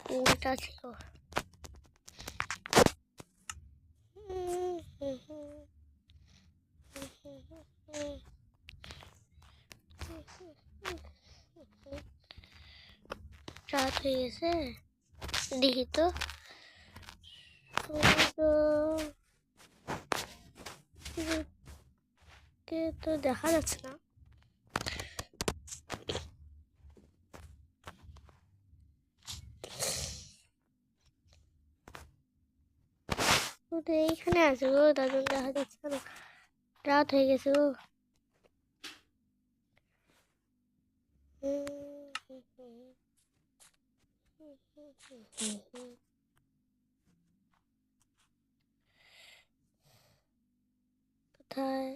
কোনটা ছিল? রাত হয়ে গেছে, দেখি তো। তো দেখা যাচ্ছে না। এইখানে আছে গো, তার জন্য দেখা যাচ্ছে না। রাত হয়ে গেছে গো। কোথায়?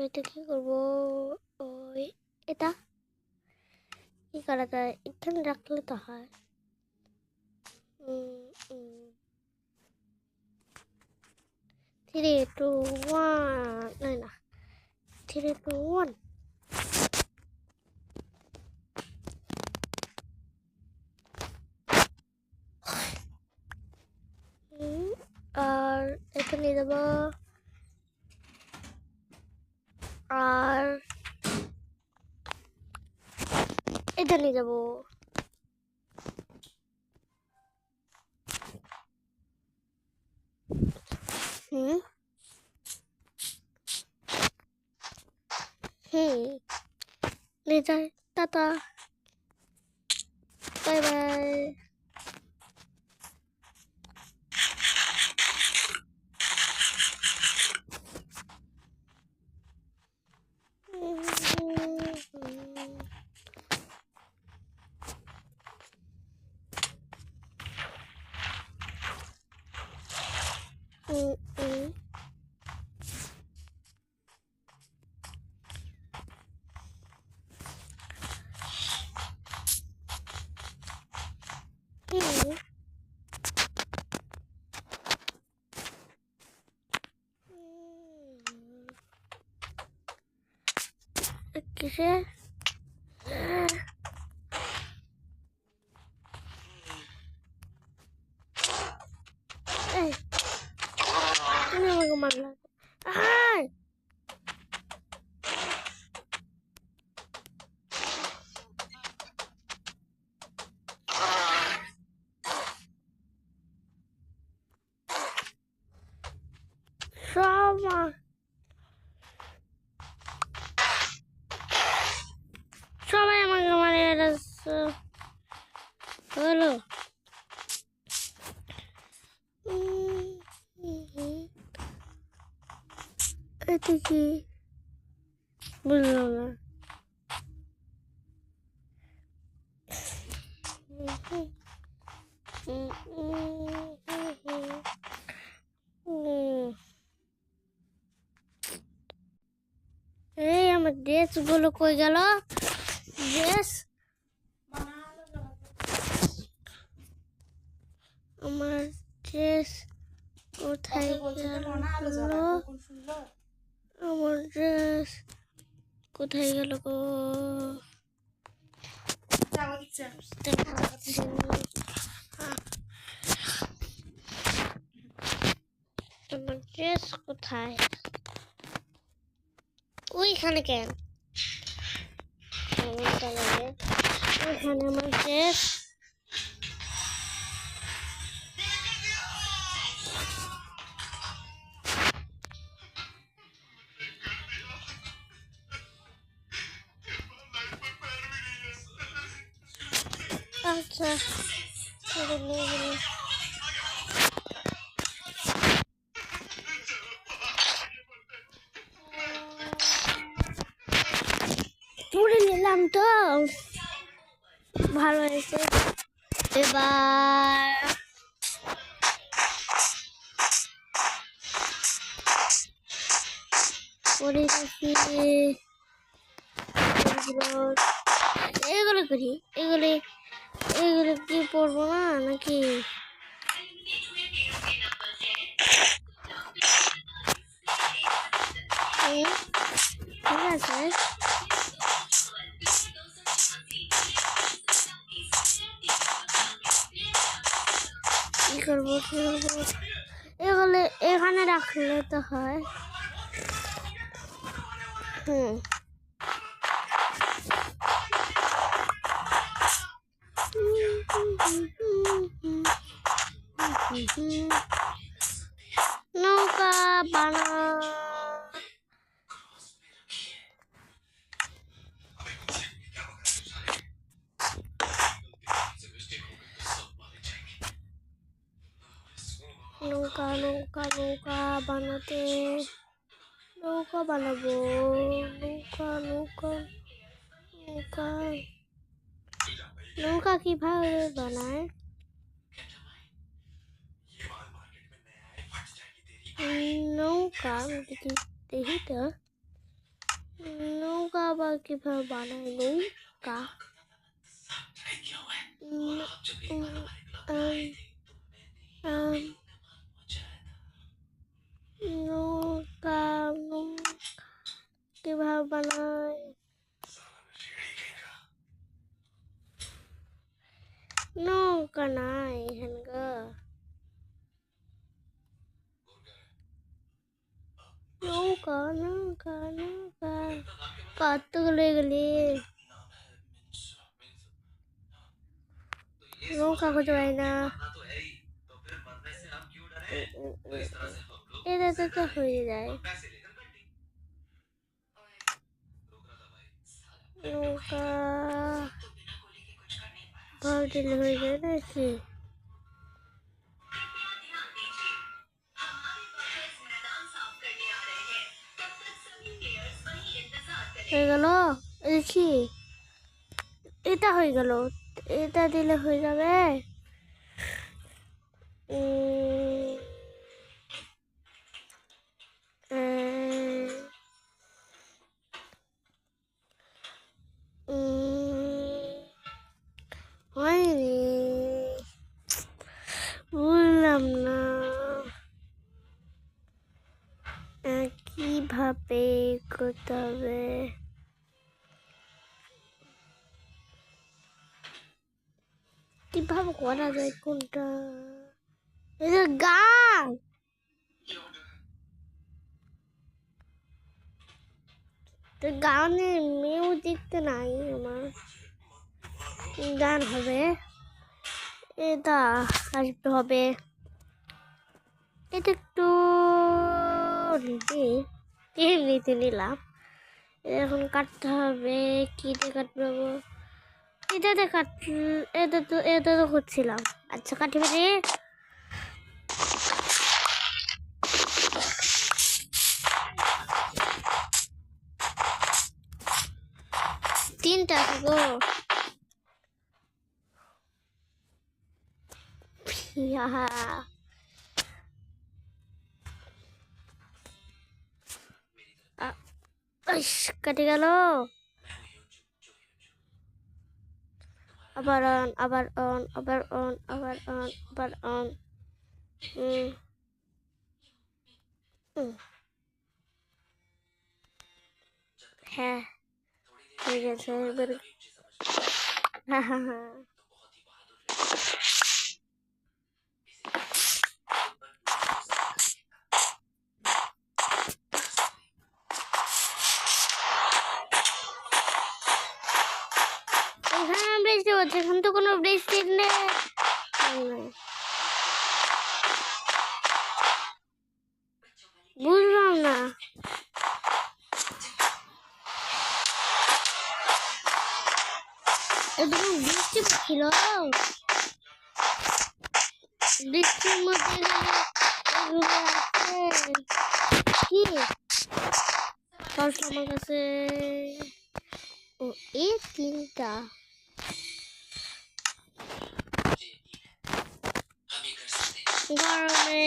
এটা কি করবো? ওই এটা কি করা যায়? এখানে রাখলে তো হয়। 3, 2, 1 না 3, 2, 1 আর এটা নিয়ে যাবো। আর এটা নিয়ে যাবো। ले जाए। टाटा, बाय बाय। किसे? ini mau kemana? Hai! Sama. Sama emang kemarin ada halo. Itu sih belum. এই আমার ড্রেস গুলো কই গেল? ড্রেস আমার ড্রেস কোথায় গেল? আমার ড্রেস কোথায় গেল গো? আমার ড্রেস কোথায়? ওইখানে কেন? ওইখানে আমার ড্রেস। আচ্ছা পরে নিলাম তো ভালো হয়েছে। এবার পরে এগুলো করি, এগুলো কি পড়বো না নাকি? আছে কি করবো এগুলো এখানে রাখলে তো হয় নৌকা বানা নৌকা নৌকা নৌকা বানাতে নৌকা বানাবো নৌকা নৌকা নৌকা নৌকা কিভাবে বানায় নৌকা দেখি তো নৌকা আবার কিভাবে বানায় নৌকা নৌকা কিভাবে বানায় নৌকা নাই এখানকা নৌকা নৌকা নৌকা কতগুলো গেলি নৌকা খুঁজে পাই না এটা তো হয়ে যায় নৌকা ভর দিলে হয়ে যায় নাকি হয়ে গেল দেখি এটা হয়ে গেল এটা দিলে হয়ে যাবে হয়নি বুঝলাম না কিভাবে করতে হবে কিভাবে করা যায় কোনটা এটা গান তো গানের মিউজিক তো নাই আমার গান হবে এটা আসতে হবে এটা একটু এমনিতে নিলাম এখন কাটতে হবে কি দিয়ে কাটবো এটাতে এটা তো করছিলাম আচ্ছা কাটবে রে তিনটা গো কেটে গেল আবার অন আবার অন আবার অন আবার অন আবার অন হ্যাঁ ঠিক আছে এবার হ্যাঁ হ্যাঁ হ্যাঁ এখানে বৃষ্টি হচ্ছে এখন তো কোনো বৃষ্টি নেই বুঝলাম না এরকম বৃষ্টি ছিল বৃষ্টির মধ্যে কি আমার কাছে ও এই তিনটা গরমে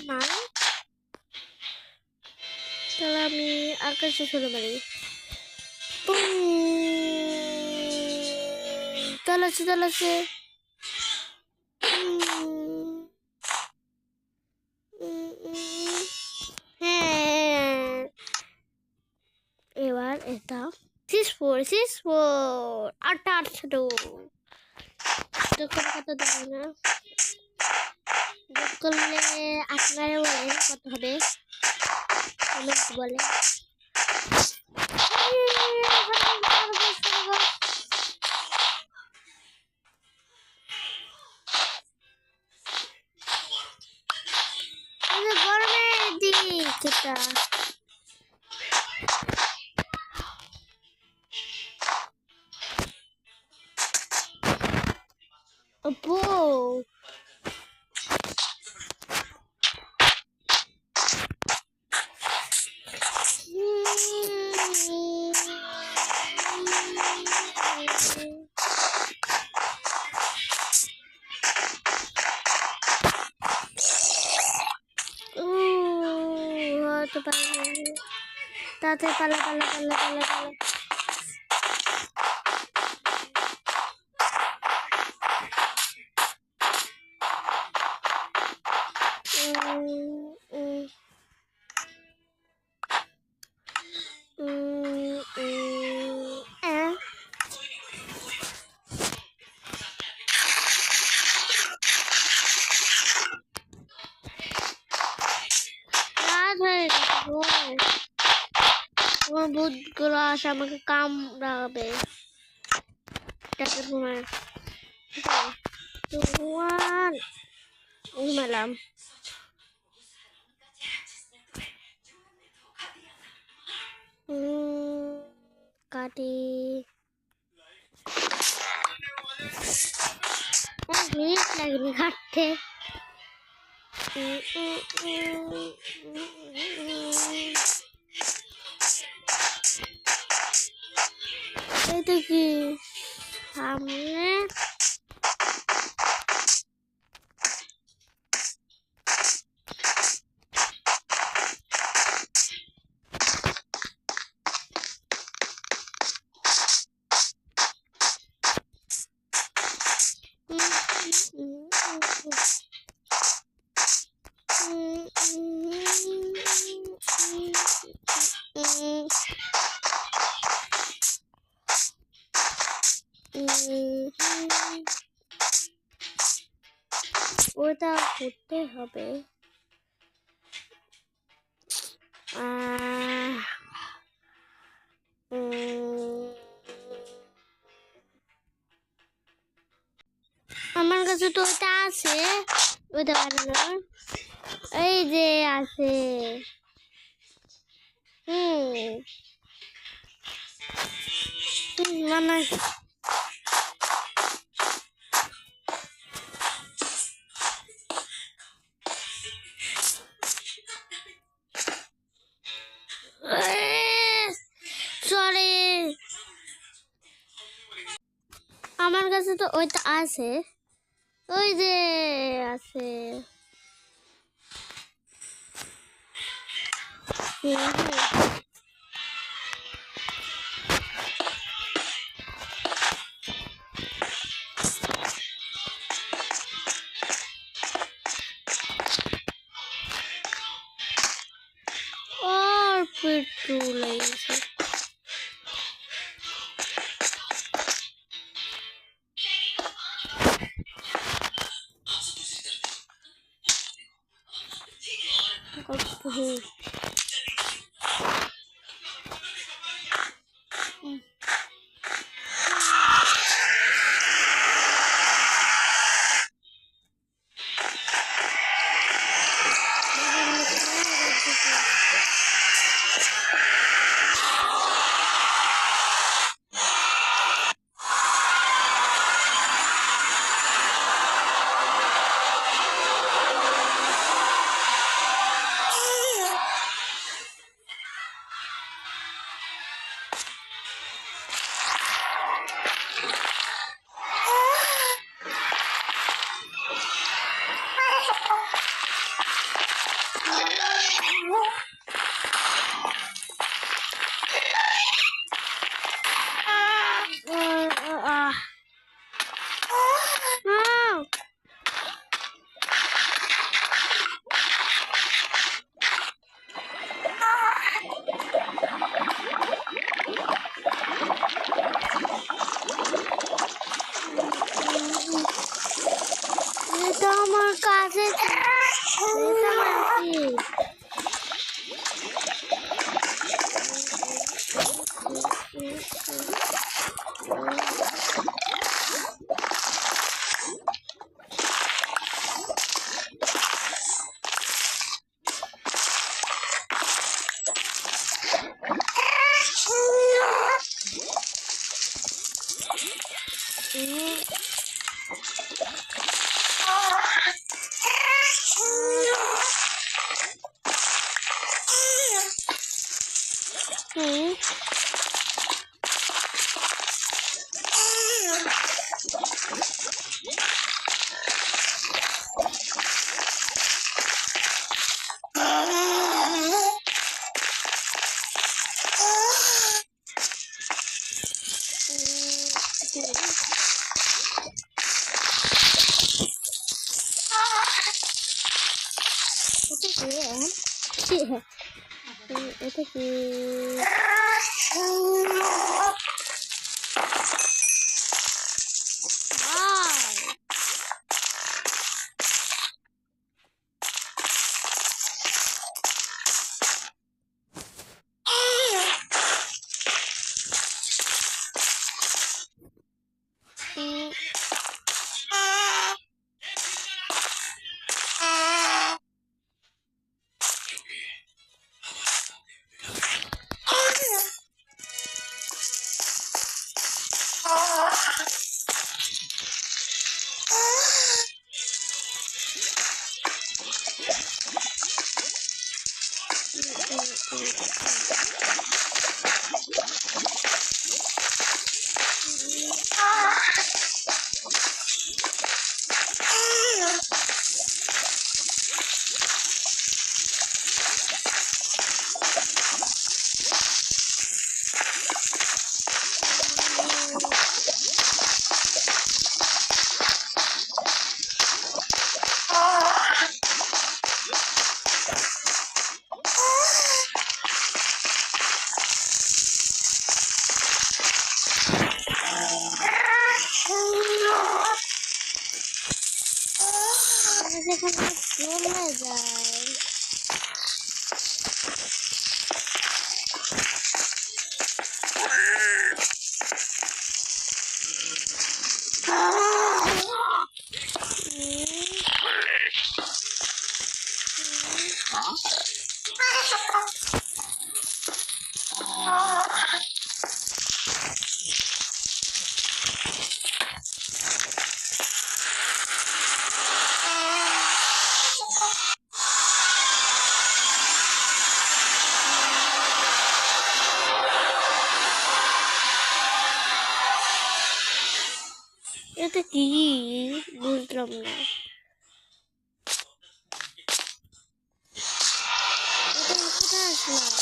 নাই তাহলে আমি আকাশে চলে পারি চালাচ্ছে করেছিস ফোর আটটা ছোট যোগ কত দেবে না যোগ করলে আপনারা বলেন কত হবে কমেন্ট বলে গরমের দিক এটা Apo. Itu paling. Tadi pala. তোমার ভূতগুলো আসে আমাকে কামড়াবে ঘুমালাম কাটি মিনিট লাগবে কাটতে এটা কি সামনে ওটা করতে হবে আমার কাছে তো ওটা আছে ওটা বানানো এই যে আছে মানে সরি আমার কাছে তো ওইটা আছে ওই যে আছে और पेट्रोल है এটা কি যেখানে চলে যায় এটা কি বুঝলাম না। এটা কোথায় আসলাম?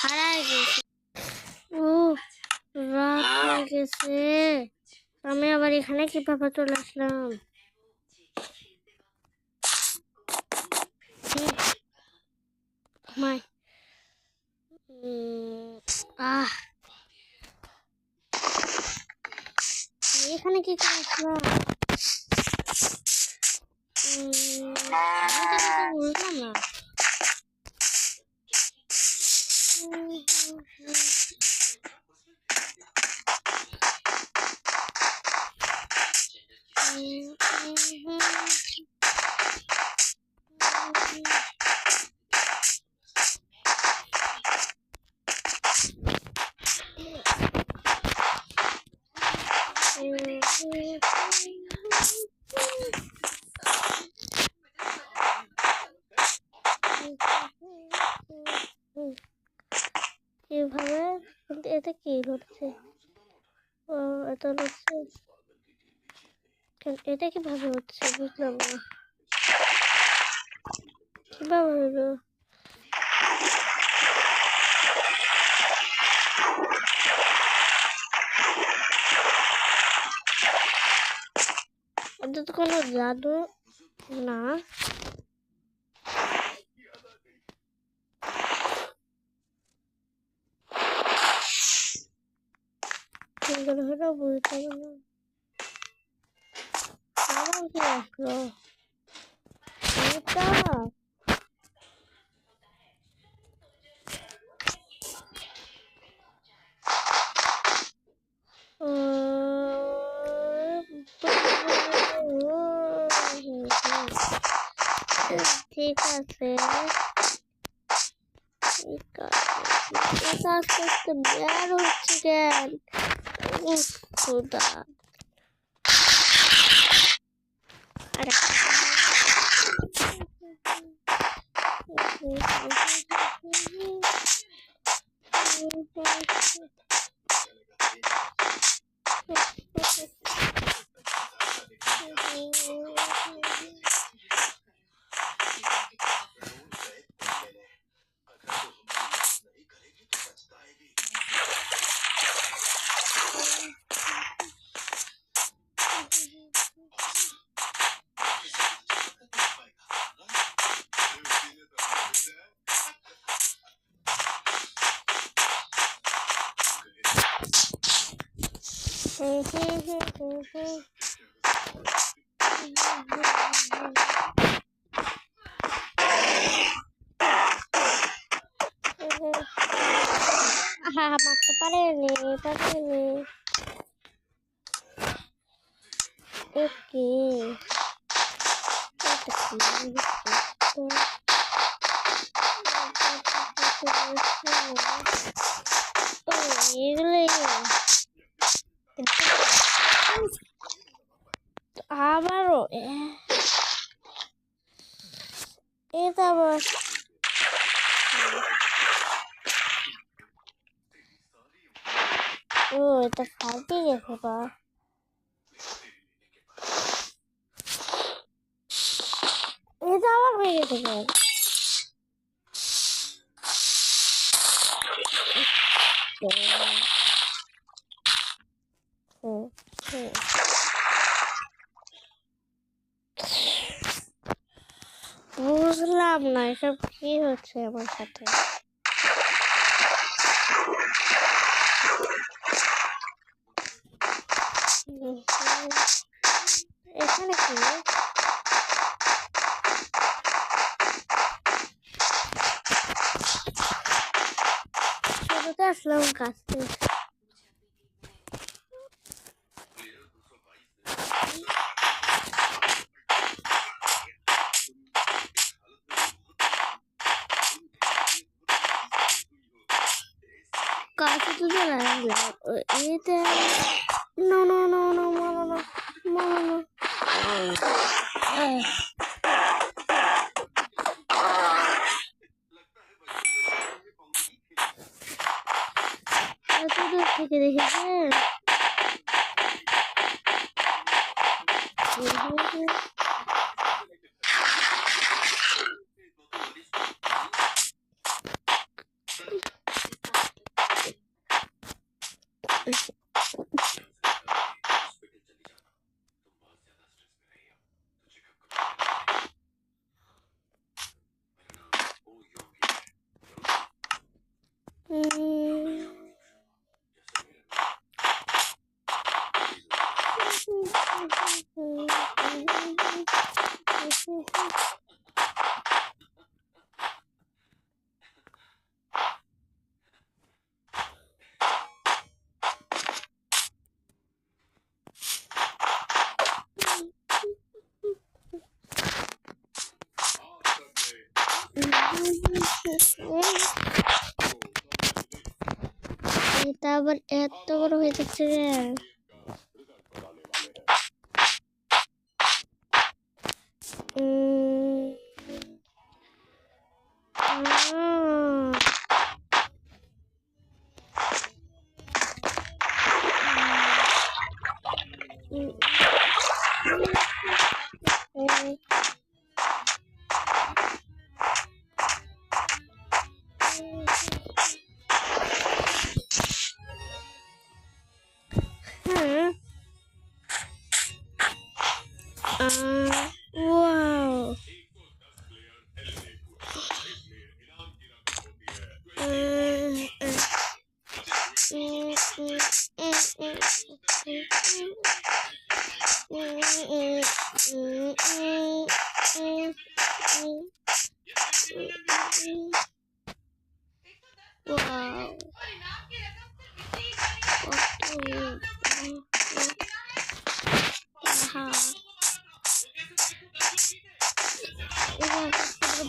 হারাই গেছে। ও রাত হয়ে গেছে, আমি আবার এখানে কিভাবে চলে আসলাম? মাই আহ এখানে কি করে আসলাম? বুঝলাম না। কিভাবে? কিন্তু এটা কি হচ্ছে? ও এটা হচ্ছে, এটা কিভাবে হচ্ছে বুঝলাম না। কিভাবে হলো? এটা তো কোনো জাদু না সুন্দর হলো বুঝতে পারলাম আবার কি আসলো এটা ঠিক আছে আস্তে আস্তে বের হচ্ছে কেন খোদা মারতে পারেনি ওকে আবারও এটা আবার ও এটা ফাটে গেছে বা এটা আবার হয়ে গেছে বুঝলাম না এসব কি হচ্ছে আমার সাথে এখানে কি শুরুতে আসলাম কাছে কাছে তো চলে আসলাম এটা no no no no no no no no no এত দূর থেকে দেখেছেন এটা আবার এত বড় হয়ে যাচ্ছে wow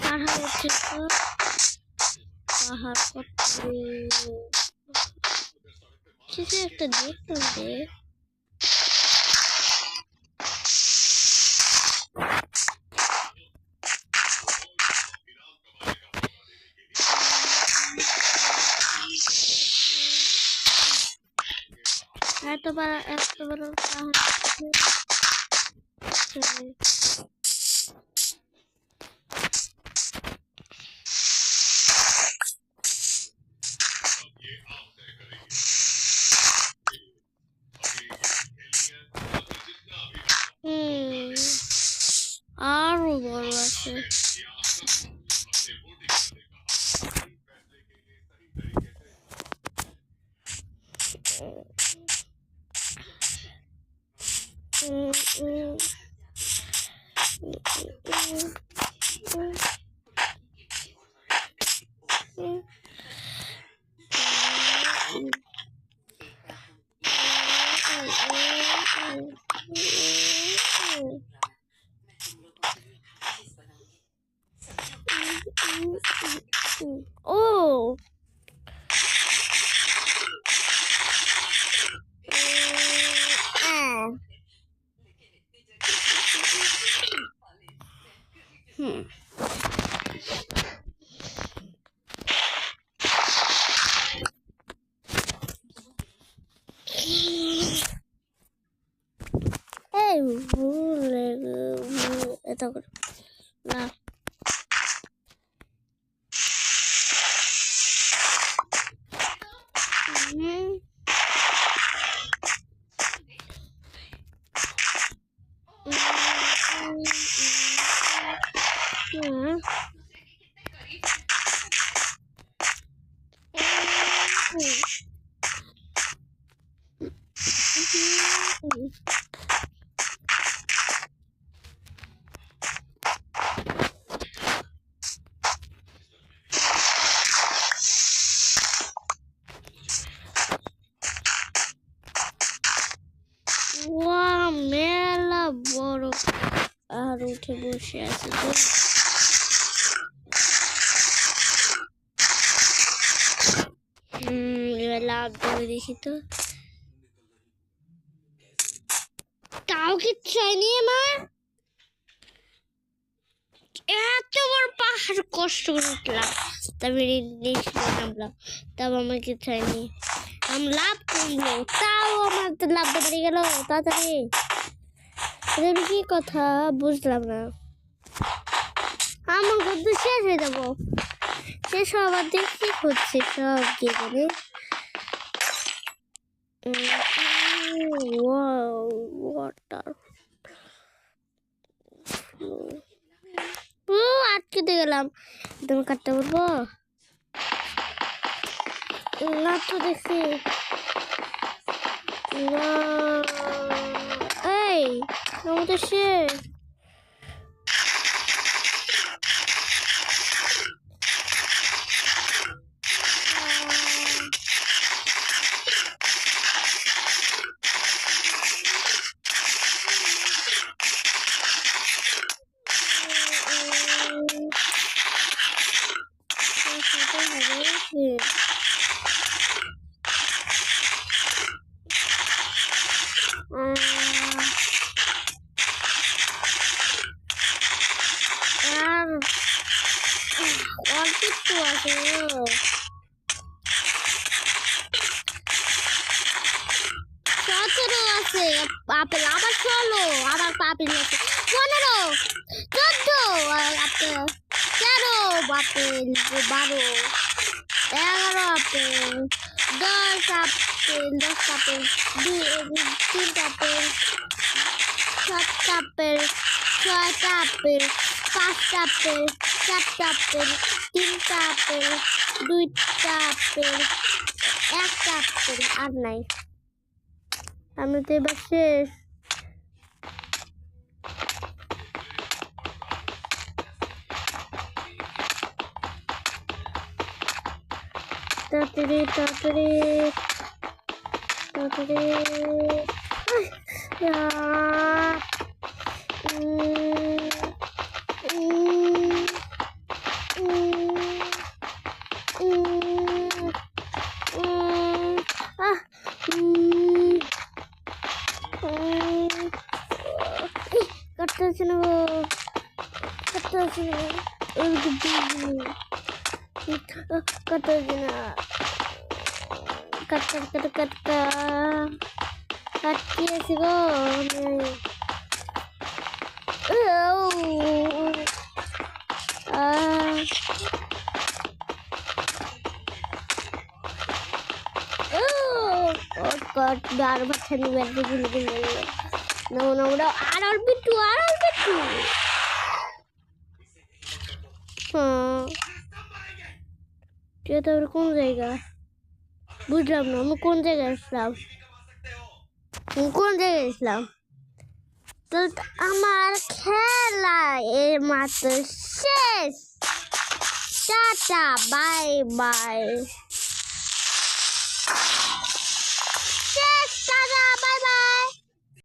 পাহাড় উঠছে তো পাহাড় করতে কিছু একটা দেখলাম রে এত বড় পাহাড় আরো বড় আছে Oh. Hey, এটা না মেলা বড় আর উঠে বসে আছে তো এবার লাভ দেবে দেখি তো তাও কিচ্ছু হয়নি আমার এত বড় পাহাড় কষ্ট করে উঠলাম তবে নামলাম তাও আমার কিচ্ছু হয়নি আমি লাভ করবো তাও আমার তো লাভটা বেড়ে গেল তাড়াতাড়ি কি কথা বুঝলাম না আমার গদ্য শেষ হয়ে যাবো শেষ হবার দেখি হচ্ছে সব গিয়ে যাবে ওয়াটার আটকে দিয়ে গেলাম তুমি কাটতে বলবো না তো দেখি এই আমাদের শেষ আপেল আবার 16 আবার পাপেল আছে 15 14 apple 13 apple 12 11 apple 10 apple 10 apple 3 apple 7 apple 6 apple 5 apple 4 apple 3 apple 2 apple 1 apple আর নাই আমি তো এবার শেষ তাড়াতাড়ি তাড়াতাড়ি তাড়াতাড়ি কত আছে কত আছে না কাট কাট কাট কাট কাটতে আছে গো আর বাচ্চা নিবে No, no, no. I'll be too. তুই তো কোন জায়গা বুঝলাম না আমি কোন জায়গায় আসলাম তো আমার খেলা এর মাত্র শেষ টাটা বাই বাই